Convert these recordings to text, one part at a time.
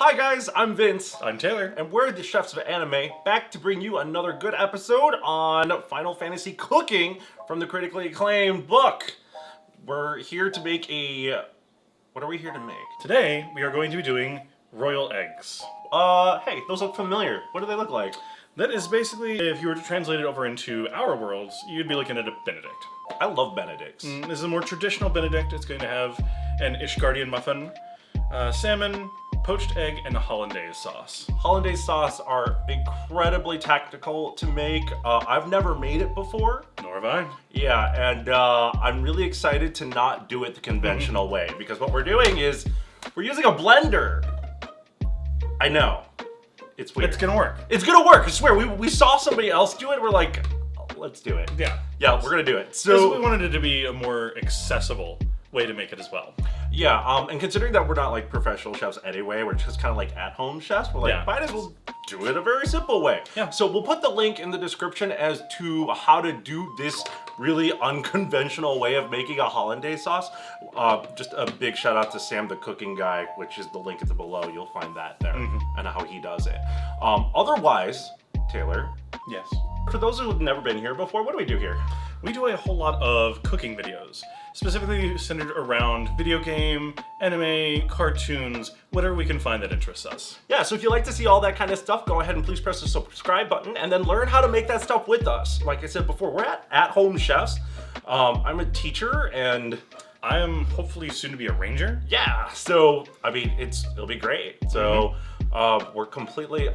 Hi guys, I'm Vince. I'm Taylor. And we're the Chefs of Anime, back to bring you another good episode on Final Fantasy Cooking from the critically acclaimed book. We're here to make a... What are we here to make? Today, we are going to be doing royal eggs. Hey, those look familiar. What do they look like? That is basically, if you were to translate it over into our worlds, you'd be looking at a benedict. I love benedicts. This is a more traditional benedict. It's going to have an Ishgardian muffin, salmon, poached egg, and a hollandaise sauce. Hollandaise sauce are incredibly tactical to make. I've never made it before. Nor have I. Yeah, and I'm really excited to not do it the conventional way, because what we're doing is we're using a blender. I know. It's weird. It's gonna work. It's gonna work, I swear. We saw somebody else do it, we're like, let's do it. Yeah. Yeah, we're gonna do it. So we wanted it to be a more accessible way to make it as well. Yeah, and considering that we're not like professional chefs anyway, we're just kind of like at-home chefs, we're like, might as well do it a very simple way. Yeah. So we'll put the link in the description as to how to do this really unconventional way of making a hollandaise sauce. Just a big shout out to Sam the cooking guy, which is the link at the below. You'll find that there and how he does it. Otherwise, Taylor. Yes. For those who have never been here before, what do we do here? We do a whole lot of cooking videos, specifically centered around video game, anime, cartoons, whatever we can find that interests us. Yeah, so if you like to see all that kind of stuff, go ahead and please press the subscribe button and then learn how to make that stuff with us. Like I said before, we're at-home chefs. I'm a teacher and I am hopefully soon to be a ranger. Yeah, so I mean, it'll be great. So we're completely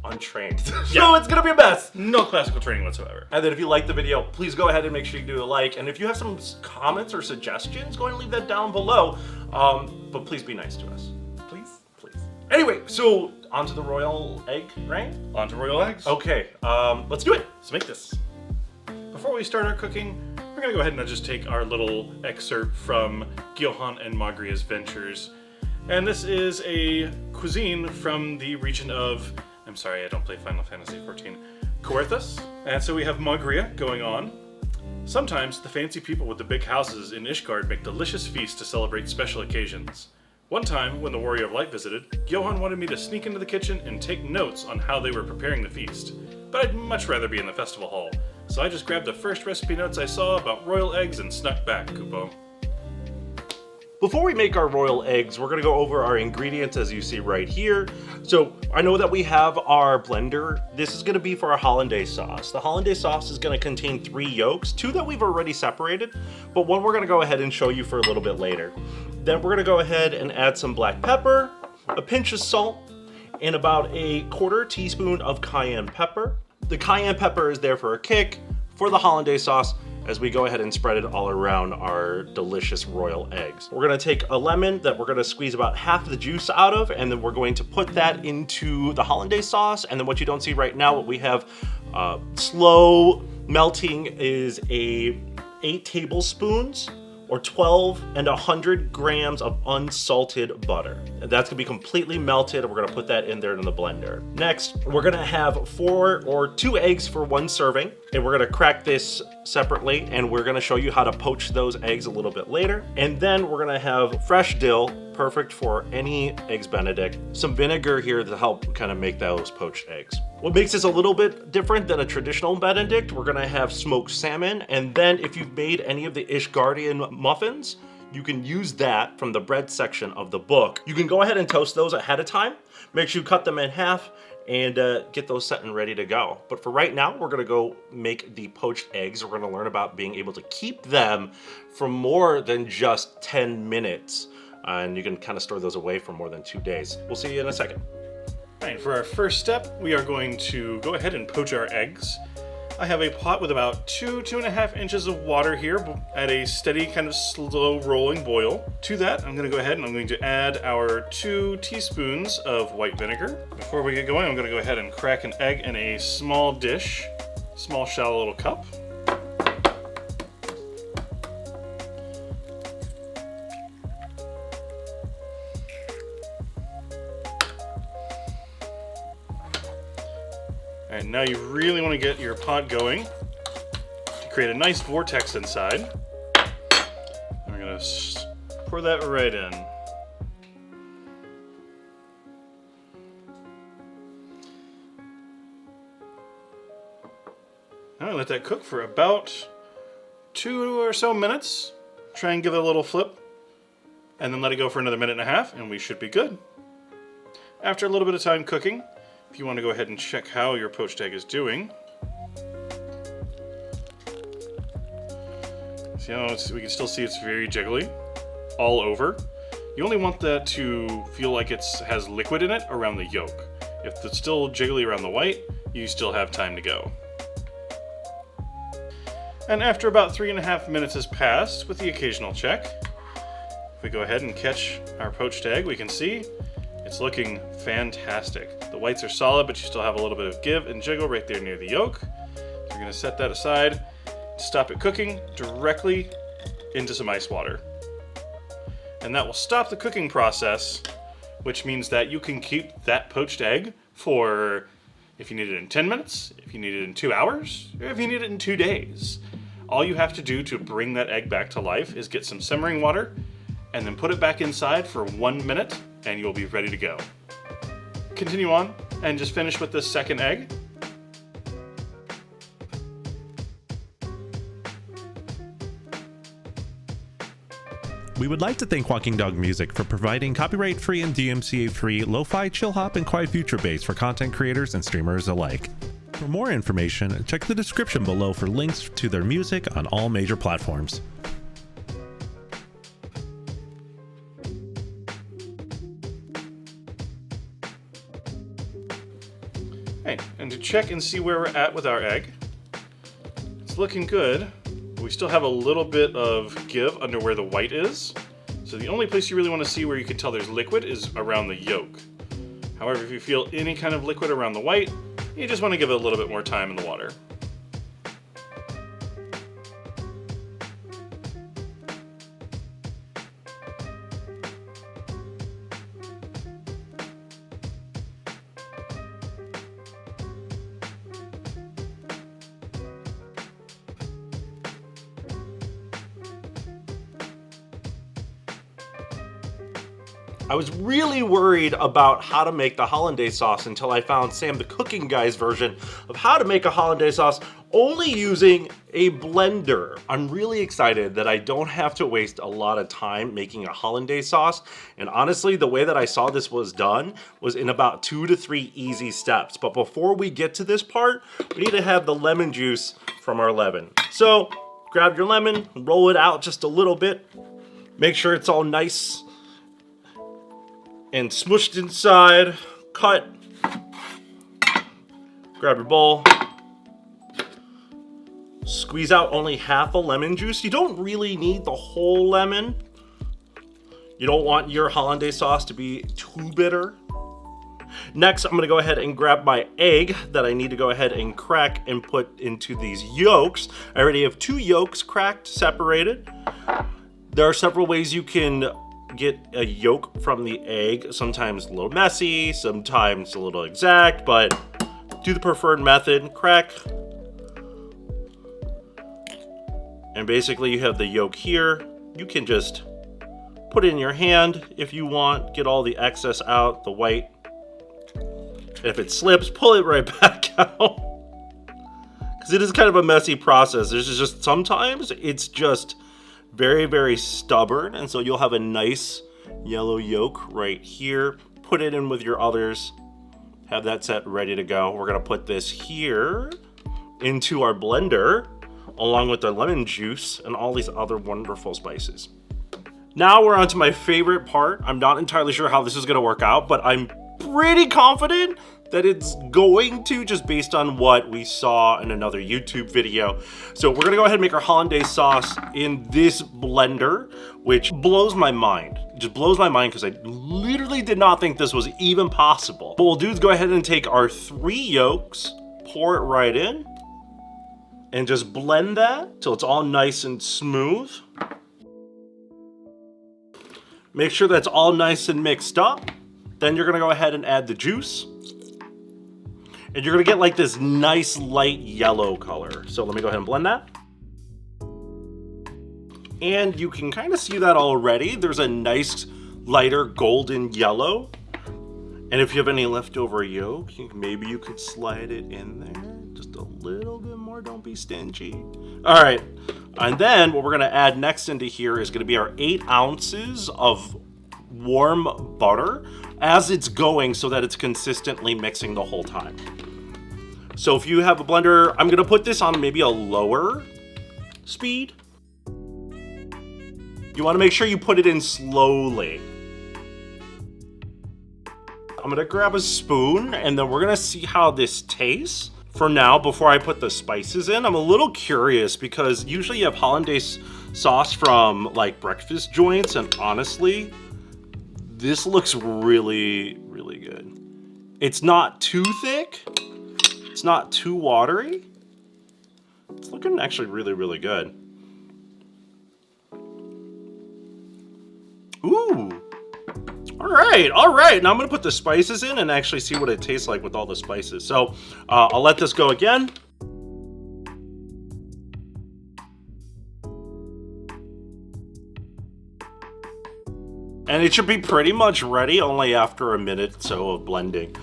untrained. So it's gonna be a mess. No classical training whatsoever. And then if you like the video, please go ahead and make sure you do a like. And if you have some comments or suggestions, go ahead and leave that down below. But please be nice to us. Please? Please. Anyway, so onto the royal egg, right? On to royal eggs. Okay, let's do it. Let's make this. Before we start our cooking, we're gonna go ahead and just take our little excerpt from Gyohan and Magria's Ventures. And this is a cuisine from the region of, I'm sorry, I don't play Final Fantasy XIV, Coerthas. And so we have Magria going on. Sometimes the fancy people with the big houses in Ishgard make delicious feasts to celebrate special occasions. One time, when the Warrior of Light visited, Gyohan wanted me to sneak into the kitchen and take notes on how they were preparing the feast. But I'd much rather be in the festival hall, so I just grabbed the first recipe notes I saw about royal eggs and snuck back, Kupo. Before we make our royal eggs, we're gonna go over our ingredients as you see right here. So I know that we have our blender. This is gonna be for our hollandaise sauce. The hollandaise sauce is gonna contain 3 yolks, 2 that we've already separated, but one we're gonna go ahead and show you for a little bit later. Then we're gonna go ahead and add some black pepper, a pinch of salt, and about a 1/4 teaspoon of cayenne pepper. The cayenne pepper is there for a kick for the hollandaise sauce as we go ahead and spread it all around our delicious royal eggs. We're gonna take a lemon that we're gonna squeeze about half the juice out of, and then we're going to put that into the hollandaise sauce. And then what you don't see right now, what we have slow melting is 8 tablespoons or 12 and 100 grams of unsalted butter. And that's gonna be completely melted, and we're gonna put that in there in the blender. Next, we're gonna have 4 or 2 eggs for 1 serving, and we're gonna crack this separately, and we're gonna show you how to poach those eggs a little bit later. And then we're gonna have fresh dill, perfect for any eggs benedict, some vinegar here to help kind of make those poached eggs. What makes this a little bit different than a traditional benedict, we're gonna have smoked salmon, and then if you've made any of the Ishgardian muffins, you can use that from the bread section of the book. You can go ahead and toast those ahead of time. Make sure you cut them in half and get those set and ready to go. But for right now, we're gonna go make the poached eggs. We're gonna learn about being able to keep them for more than just 10 minutes. And you can kind of store those away for more than 2 days. We'll see you in a second. All right, for our first step, we are going to go ahead and poach our eggs. I have a pot with about 2.5 inches of water here at a steady kind of slow rolling boil. To that, I'm gonna go ahead and I'm going to add our 2 teaspoons of white vinegar. Before we get going, I'm gonna go ahead and crack an egg in a small dish, small shallow little cup. All right, now you really want to get your pot going to create a nice vortex inside. We're going to pour that right in. Now let that cook for about 2 or so minutes. Try and give it a little flip, and then let it go for another 1.5 minutes, and we should be good. After a little bit of time cooking, if you want to go ahead and check how your poached egg is doing. See, we can still see it's very jiggly all over. You only want that to feel like it has liquid in it around the yolk. If it's still jiggly around the white, you still have time to go. And after about 3.5 minutes has passed, with the occasional check, if we go ahead and catch our poached egg, we can see it's looking fantastic. The whites are solid, but you still have a little bit of give and jiggle right there near the yolk. So we're going to set that aside, stop it cooking directly into some ice water. And that will stop the cooking process, which means that you can keep that poached egg for, if you need it in 10 minutes, if you need it in 2 hours, or if you need it in 2 days. All you have to do to bring that egg back to life is get some simmering water and then put it back inside for 1 minute and you'll be ready to go. Continue on and just finish with this second egg. We would like to thank Walking Dog Music for providing copyright-free and DMCA-free lo-fi, chill hop, and quiet future bass for content creators and streamers alike. For more information, check the description below for links to their music on all major platforms. Hey, and to check and see where we're at with our egg, it's looking good. We still have a little bit of give under where the white is. So the only place you really want to see where you can tell there's liquid is around the yolk. However, if you feel any kind of liquid around the white, you just want to give it a little bit more time in the water. I was really worried about how to make the hollandaise sauce until I found Sam the Cooking Guy's version of how to make a hollandaise sauce only using a blender. I'm really excited that I don't have to waste a lot of time making a hollandaise sauce. And honestly, the way that I saw this was done was in about 2 to 3 easy steps. But before we get to this part, we need to have the lemon juice from our lemon. So grab your lemon, roll it out just a little bit. Make sure it's all nice and smushed inside. Cut. Grab your bowl. Squeeze out only half a lemon juice. You don't really need the whole lemon. You don't want your hollandaise sauce to be too bitter. Next, I'm gonna go ahead and grab my egg that I need to go ahead and crack and put into these yolks. I already have 2 yolks cracked, separated. There are several ways you can get a yolk from the egg. Sometimes a little messy, sometimes a little exact, but do the preferred method. Crack. And basically you have the yolk here. You can just put it in your hand if you want. Get all the excess out, the white. And if it slips, pull it right back out. Because it is kind of a messy process. There's just sometimes it's just very, very stubborn, and so you'll have a nice yellow yolk right here. Put it in with your others. Have that set ready to go. We're gonna put this here into our blender along with the lemon juice and all these other wonderful spices. Now we're on to my favorite part. I'm not entirely sure how this is gonna work out, but I'm pretty confident that it's going to, just based on what we saw in another YouTube video. So we're gonna go ahead and make our hollandaise sauce in this blender, which blows my mind. It just blows my mind because I literally did not think this was even possible. What we'll do is go ahead and take our 3 yolks, pour it right in, and just blend that till it's all nice and smooth. Make sure that's all nice and mixed up. Then you're gonna go ahead and add the juice. And you're gonna get like this nice light yellow color. So let me go ahead and blend that. And you can kind of see that already. There's a nice lighter golden yellow. And if you have any leftover yolk, maybe you could slide it in there just a little bit more. more. Don't be stingy. All right. And then what we're going to add next into here is going to be our 8 ounces of warm butter as it's going so that it's consistently mixing the whole time. So if you have a blender, I'm going to put this on maybe a lower speed. You want to make sure you put it in slowly. I'm going to grab a spoon and then we're going to see how this tastes. For now, before I put the spices in, I'm a little curious because usually you have hollandaise sauce from like breakfast joints, and honestly, this looks really, really good. It's not too thick. It's not too watery. It's looking actually really, really good. Ooh. All right. Now I'm gonna put the spices in and actually see what it tastes like with all the spices. So I'll let this go again. And it should be pretty much ready only after a minute or so of blending.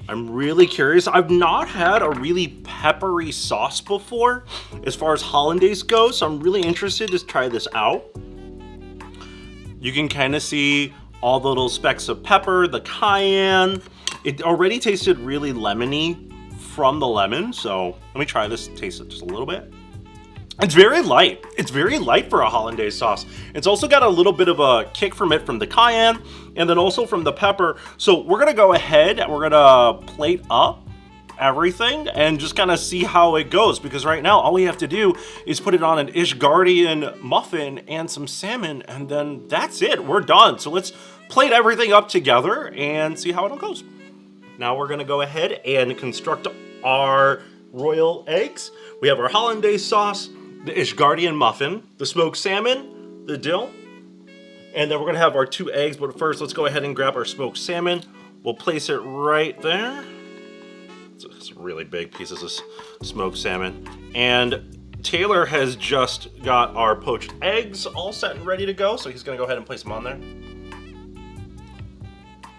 I'm really curious. I've not had a really peppery sauce before as far as hollandaise goes, so I'm really interested to try this out. You can kind of see all the little specks of pepper, the cayenne. It already tasted really lemony from the lemon, so let me try this, taste it just a little bit. It's very light. It's very light for a hollandaise sauce. It's also got a little bit of a kick from it from the cayenne and then also from the pepper. So we're gonna go ahead and we're gonna plate up everything and just kind of see how it goes, because right now all we have to do is put it on an XIV muffin and some salmon, and then that's it. We're done. So let's plate everything up together and see how it all goes. Now we're gonna go ahead and construct our royal eggs. We have our hollandaise sauce, the XIV muffin, the smoked salmon, the dill, and then we're gonna have our 2 eggs. But first, let's go ahead and grab our smoked salmon. We'll place it right there. It's really big pieces of smoked salmon. And Taylor has just got our poached eggs all set and ready to go, so he's gonna go ahead and place them on there.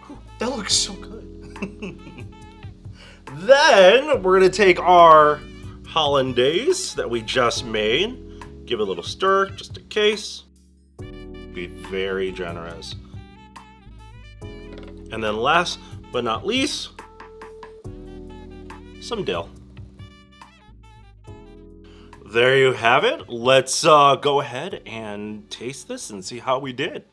Whew, that looks so good. Then we're gonna take our hollandaise that we just made, give it a little stir just in case. Be very generous. And then last but not least, some dill. There you have it. Let's go ahead and taste this and see how we did.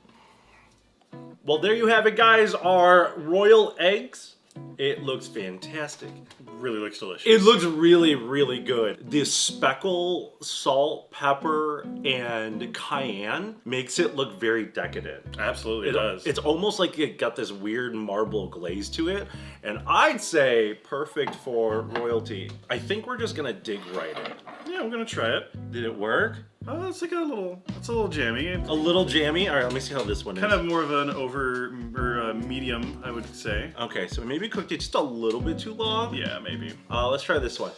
Well, there you have it, guys. Our royal eggs. It looks fantastic. Really looks delicious. It looks really, really good. The speckle, salt, pepper, and cayenne makes it look very decadent. Absolutely, it does. It's almost like it got this weird marble glaze to it, and I'd say perfect for royalty. I think we're just gonna dig right in. Yeah, we're gonna try it. Did it work? It's like it's a little jammy. A little jammy? All right, let me see how this one is. Kind of more of an over or medium, I would say. Okay, so maybe cooked it just a little bit too long. Yeah, maybe. Let's try this one.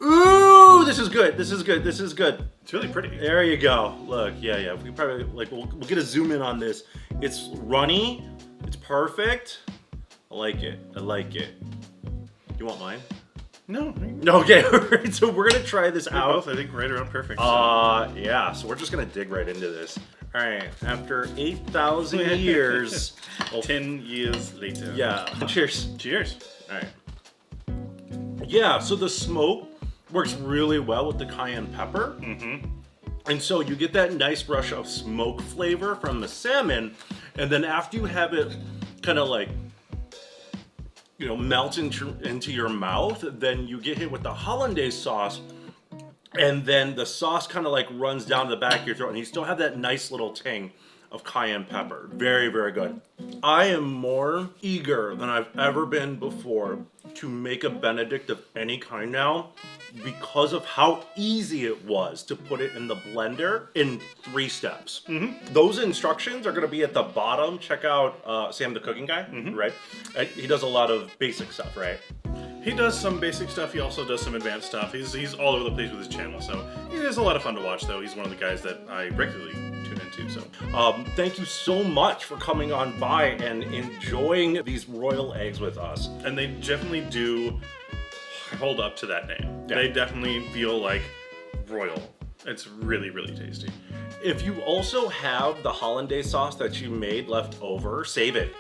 Ooh, this is good. This is good. This is good. It's really pretty. There you go. Look, yeah. We probably we'll get a zoom in on this. It's runny. It's perfect. I like it. You want mine? No. Okay, all right, so we're gonna try this out. Both, I think, right around perfect. Yeah, so we're just gonna dig right into this. All right, after 8,000 years. 10 years later. Yeah, cheers. Cheers. All right. Yeah, so the smoke works really well with the cayenne pepper. Mm-hmm. And so you get that nice rush of smoke flavor from the salmon, and then after you have it kind of like, melt into your mouth, then you get hit with the hollandaise sauce, and then the sauce kind of like runs down the back of your throat, and you still have that nice little tang of cayenne pepper. Very, very good. I am more eager than I've ever been before to make a Benedict of any kind now, because of how easy it was to put it in the blender in 3 steps. Mm-hmm. Those instructions are going to be at the bottom. Check out Sam the Cooking Guy, right? He does a lot of basic stuff, right? He does some basic stuff. He also does some advanced stuff. He's all over the place with his channel, so it is a lot of fun to watch, though. He's one of the guys that I regularly tune into, so. Thank you so much for coming on by and enjoying these royal eggs with us. And they definitely do hold up to that name. Yeah. They definitely feel like royal. It's really, really tasty. If you also have the hollandaise sauce that you made left over, save it.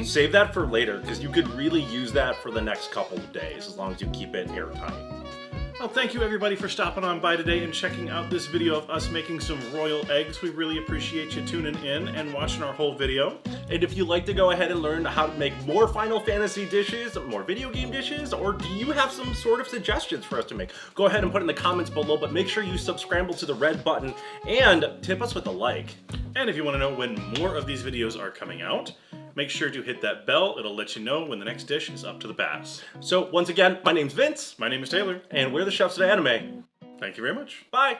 Save that for later, because you could really use that for the next couple of days, as long as you keep it airtight. Well, thank you everybody for stopping on by today and checking out this video of us making some royal eggs. We really appreciate you tuning in and watching our whole video. And if you'd like to go ahead and learn how to make more Final Fantasy dishes, more video game dishes, or do you have some sort of suggestions for us to make, go ahead and put in the comments below, but make sure you subscribe to the red button and tip us with a like. And if you want to know when more of these videos are coming out, make sure to hit that bell. It'll let you know when the next dish is up to the bass. So once again, my name's Vince, My name is Taylor. and we're the Chefs of Anime. Thank you very much. Bye!